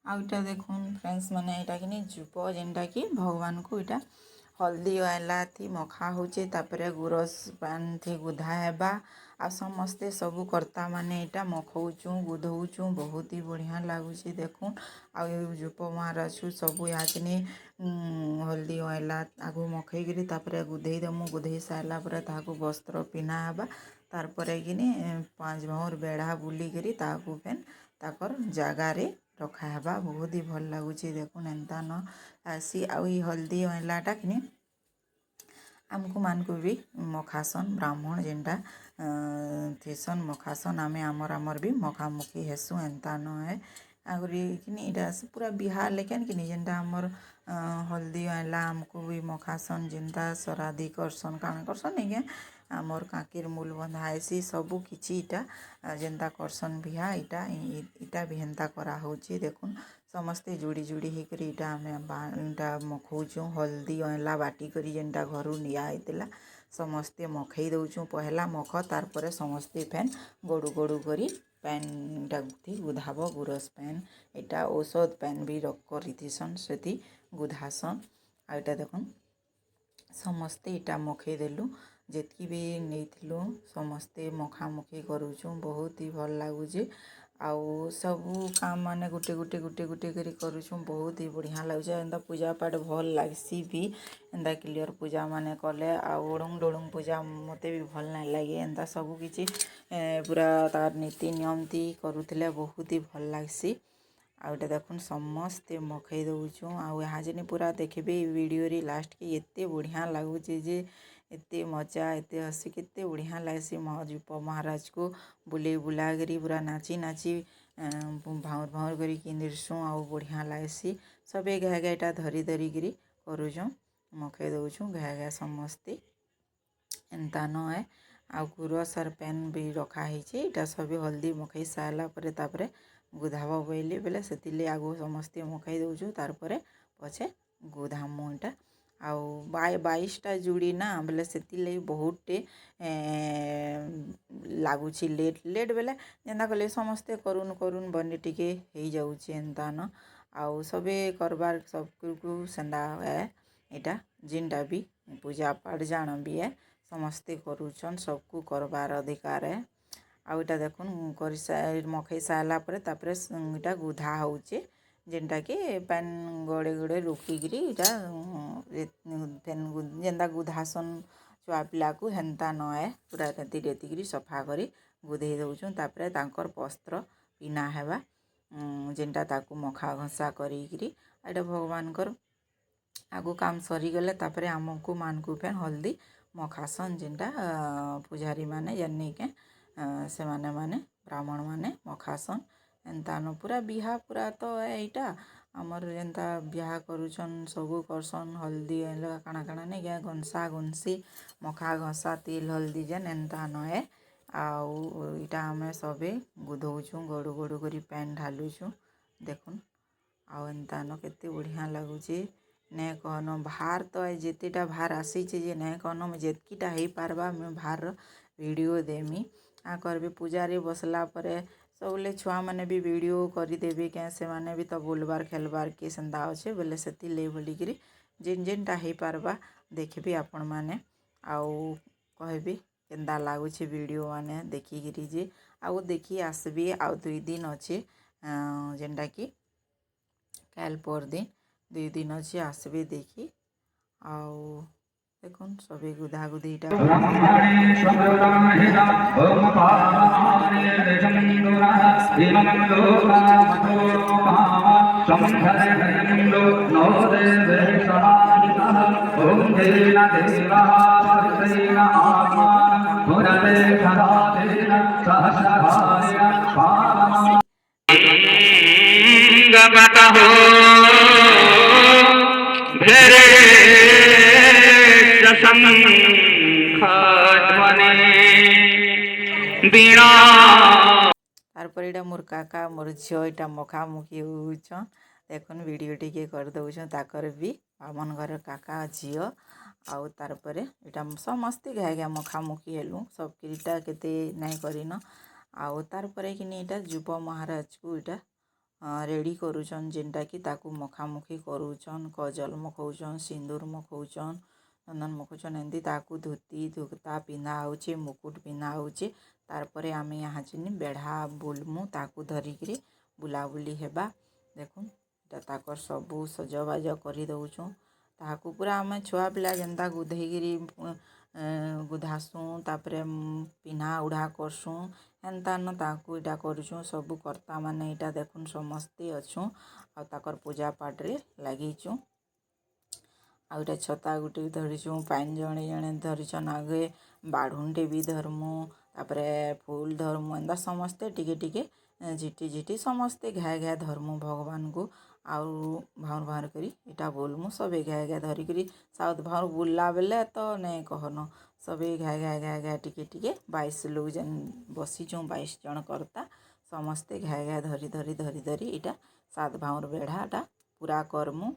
Outta देखुन friends मैंने यहाँ कि जूप जेनटा कि भगवान को यहाँ हल्दी आइला थी मखा होचे तापरे गुरस पान थी गुधा हेबा आ समस्ते सबू कर्ता माने यहाँ मखौचु गुधौचु बहुत ही बढ़िया लगुच देखुन आ जूप महाराज सबू याचने हल्दी आइला आगु मखई तापरे गुधे देमु गुधे सारा पर ताकू वस्त्र पिन्हा हेबा तार परे कि 5 भावर बेढ़ा बुलिकी ताकू फेन ताकर जगार रखा हेबा बहुत ही भल लगुच देखुन एंता न आसी आई हल्दी आइलाटा कि आमको मानक भी मखासन ब्राह्मण जेनटा थीसन मखासन आमे आमर भी मखामुखी हेसु एंता न है आगरी कि पूरा बिहार लेकिन कि जेनटा आमर हल्दी आइला आमको भी मखासन जेनता सराधी करसन काण करसन निके आमर काकीर मूल बंधा आइसी सबू किछि इटा जेनता करसन बिहा इटा भी हेन्ता करा होची देखुन समस्ते जुड़ी जुड़ी होकर इटा आमे इटा मखौचु हल्दी आइला बाटी करी जेनटा घरू निया आइतिला समस्ते मखई दउचु पहला मख तार परे समस्ते फेन गड़ू गड़ू करी पैन इटा गुथी गुधाब गुरस पैन इटा औषध पैन भी करिथिसन सेति गुधासन आ इटा देखुन समस्ते इटा मखई देलु जेतकी भी नहींथिलु समस्ते मखामुखी करूचु बहुत ही भल लगुचे आउ सबू काम माने गुटे गुटे गुटे गुटे करी करूचु बहुत ही बढ़िया लगुचे एंता पूजा पाठ भल लागसी भी एंता क्लियर पूजा माने कले ओडुंग डोडुंग पूजा मते भी भल नहीं लगे एंता सबू किछि पूरा तार नीति नियम ती करूथिले बहुत ही भल लागसी आउटे देखुन समस्ते मखई दउचु आउ यहाँ जेने पूरा देखबे वीडियो रे लास्ट के एते बढ़िया लगुचे जे एते मजा एते हसी केते बढ़िया लागसी महाजूप महाराज को बुले बुला करी पूरा नाची नाची भाउर भाउर करी किंदिरसु आउ बढ़िया लागसी सबे घा घाटा धरी धरी करी करूछुं मखई दउछुं घा घा समस्ते एंता न है आउ गुरस आर पैन भी रखा ହେଇଛି इटा सब हल्दी मखई सारा परे तापरे गुधाब बोइले बेले सेतिले आगु समस्ते मखई दउछु तार परे पछे गुधामु इटा आउ 22टा जुड़ी ना बेले सेतिले बहुतटे लागुछि लेट बेले जेंता कले समस्ते करुन करुन बने टिके हेई जाउछि एंता न आउ सबे करबार सबको सेंदा है इटा जिनटा भी पूजा पाठ जान भी है समस्ते करूछन सबको करबार अधिकार है आउ इटा देखुन कर मखई सारा परे तापरे इटा गुधा होचे जेनटा कि पैन गड़े गड़े रुकिकी इटा फेन जेनता गुधासन छुआ पिला को हेन्ता न है पूरा रेती रेतिकी सफा करी गुधे दउछुं तापरे तांकर वस्त्र पिना हेबा जेनटा ताकू मखा घसा करी एटा भगवानकर आगु काम सरी गले तापरे आमको मानकू फेन हल्दी मखासन जेनटा पुजारी माने जन्नी के से माने ब्राह्मण माने मखासन एंता न पूरा बिहा पूरा तो एटा आमर जेनता बिहा करूछन सबू करसन हल्दी काଣା काଣା नहीं क्या घनसा घुनसी मखा घसा तेल हल्दी जेन एंता न है आउ इटा आमे सबे गुधौछुं गड़ू गड़ू करी पैन ढालुछुं देखुन आउ एंता न केते बढ़िया लगुचे ने कहन भार तो जेतेटा भार आसीचे जे ने कहन जेतकीटा हो पारबा मैं भार वीडियो देमी आ करबे पूजा रे बसला परे सबले छुआ माने भी वीडियो करदेवे क्या से माने भी तो बोलबार खेलबार के सेंदा अच्छे बोले से ले बोलिकी जेन जेनटा हो पारबा देखबे आपण माने आउ कहबे केंदा लागुचे वीडियो माने देखिकी जे आउ देखी आसबे आउ 2 दिन अच्छे जेनटा कि काल पर दिन 2 दिन अच्छे आसबे देखी आउ देखुन सबे गुधा गुधीटा तारपर इटा मोर काका मोर झील इटा मखामुखी होउछन देखुन वीडियो टिके कर दउछन ताकर भी बामन घर काका झील आउ तारपर इटा समस्ते घा घा मखामुखी हेलु सबकीटा केते नहीं करिन आउ तारपर कि इटा जुप महाराज को इटा रेडी करूछन जेनटा कि ताकू मखामुखी करूछन कजल मखौछन सिंदूर मखौछन चंदन मखौछन एमती ताकू धोती धोता पिंधा होचे मुकुट पिंधा होचे तारपरे आमे यहाँ चिनी बेढ़ा बुलमु ताकू धरिकी बुलाबुली हेबा देखुन ताकर सबू सजबाज कर दउछुँ ताकू पूरा आमे छुआ पिला जेनता गुधेगिरी गुधासूँ तापरे पिन्हा उढ़ा करसूँ एंता न ताकू इटा करूछुँ सबू कर्ता माने इटा देखुन समस्ते अछुँ आ ताकर पूजा पाठ रे लागिछुँ आ इटा छता गुटे धरिछुँ पाइन जणे जणे धरिछन आगे बाढ़ुनटे भी धरमु तापरे फूल धरमु एंता समस्ते टिके टिके झिटी झिटी समस्ते घाए घाए धरमु भगवान को आउ भाउर भाउर करी इटा बोलमु सबे घाए घाए धरिकरी साउथ भाउर बुलला बेले तो नहीं कहन सबे घाए घाए घाए घाए टिके टिके 22 लोग जेन बसीचुँ 22 जन करता समस्ते घाए घाए धरी धरी धरी धरी इटा सात भाउर बेढ़ाटा पूरा करमु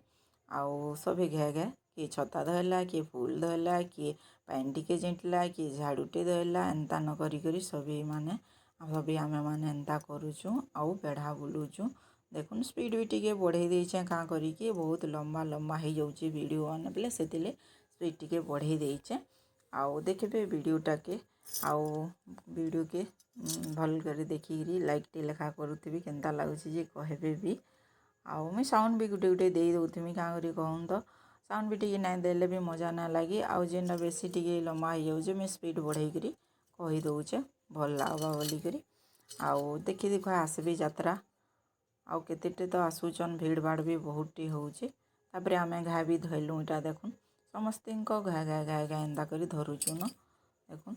आउ सबे घाए घाए किए छता धरला किए फूल धरला किए पाइन टिके जिंटला किए झाड़ूटे धरला एंता न करी करी सभी माने सभी आमे माने एंता करूछुँ आउ बेढ़ा बुलुछुँ देखुन स्पीड भी टिके बढ़े देइछे का करी कि बहुत लंबा लंबा हो जाउछे वीडियो आने बेले सेतिले स्पीड टिके बढ़े देइछे आउ देखबे वीडियोटा के आउ वीडियो के भल कर देखिकी लाइक टे लेखा करूथि केनता लागुछि जे कहबे भी आउ मैं साउंड भी गुटे गुटे दे दउथिमि का करी कहूँ तो साउंड भी टिके नाइ देले भी मजा ना लगे आउ जेनटा बेसी टिके लंबा हो जाउछे मैं स्पीड बढ़े करी कहि दउछे भल लागबा बोली करी आउ देखि देख आसबे यात्रा आउ केतेटे तो आसुचन भीड़ भाड़ भी बहुत टी होउछे तापरे आमे घा भी धइलु इटा देखुन समस्त घा घा घा घा एंता करी धरुछु न देखुन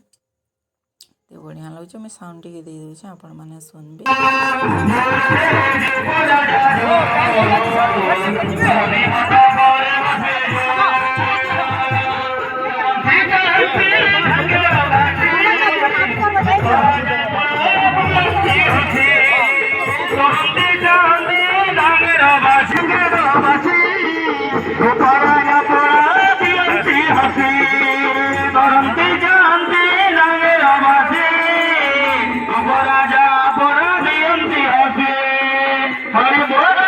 ते बढ़िया लगुचे मैं साउंड टिके दे दउछे आपण माने सुनबे हरि बोल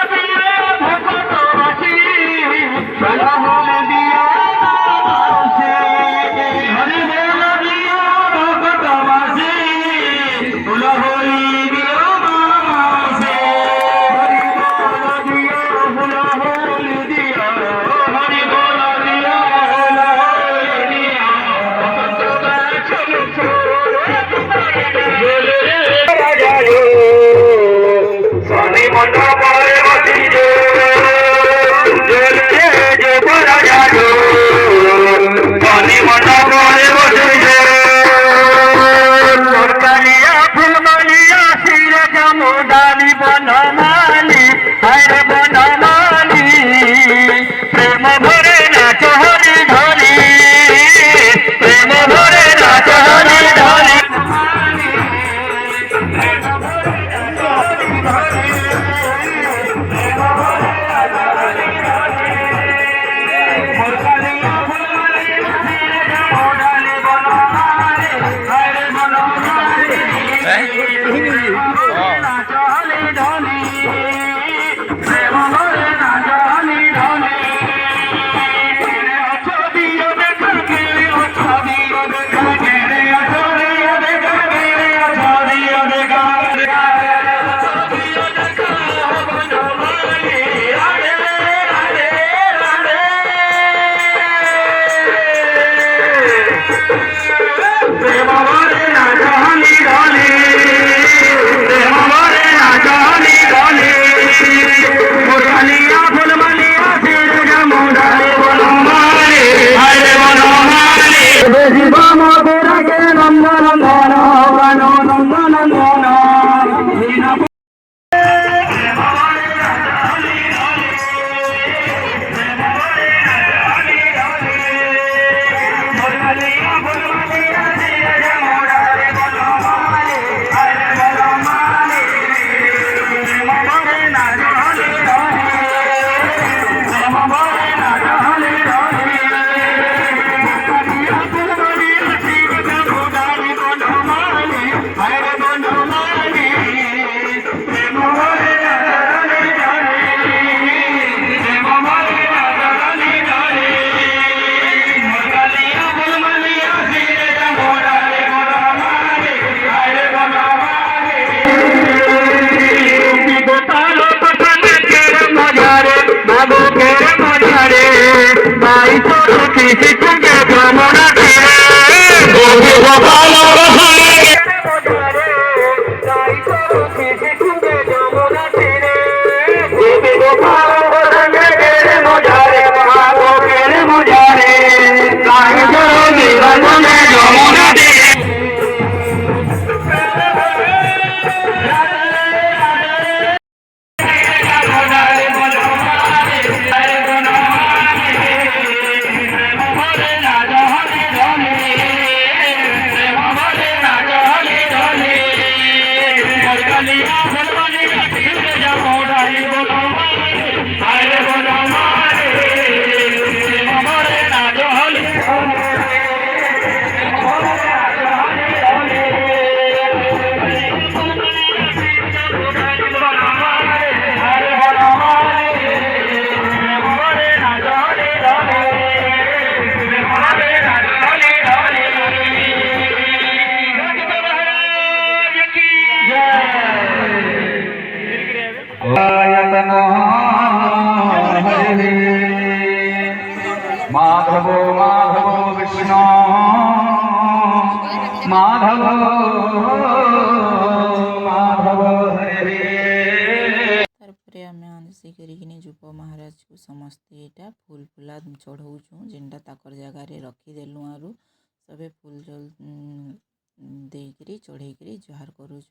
माधव माधव विष्णु माधव माधव हरे। तारपरे आमे आंसी करिकिनी जुप महाराज को समस्ते एटा फूल फुला चढ़ाऊँ जेनटा ताकर जगार रखीदेलु आरु सबे फूल जल देकरी चढ़ेकरी जुहार करूँ।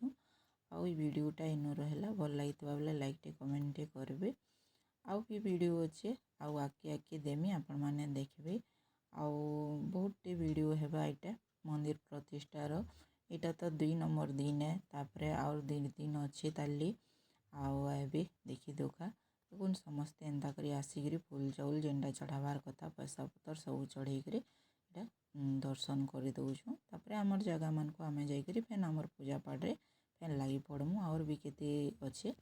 आउ वीडियोटा इनो रहा भल लगी बेले लाइक कमेंट करेंगे। आउ भी वीडियो अच्छे आउ आके देमी आपण मैंने देखबे। आउ बहुत वीडियो हेबा इटा मंदिर प्रतिष्ठार इटा तो 2 नंबर दिन है तापरे आउ 2 दिन अच्छे ताली आउ एबे देखी दोका कौन समस्ते एंता करी आसिक फूल चाउल जेनटा चढ़ावार कथा पैसा पतर सब चढ़ेकरी इटा दर्शन कर दौछूँ। तापरे आमर जगह मान को आमे जाइकरी फेन आमर पूजा पाठ रे फेन लगी पड़मु और भी केते अच्छे।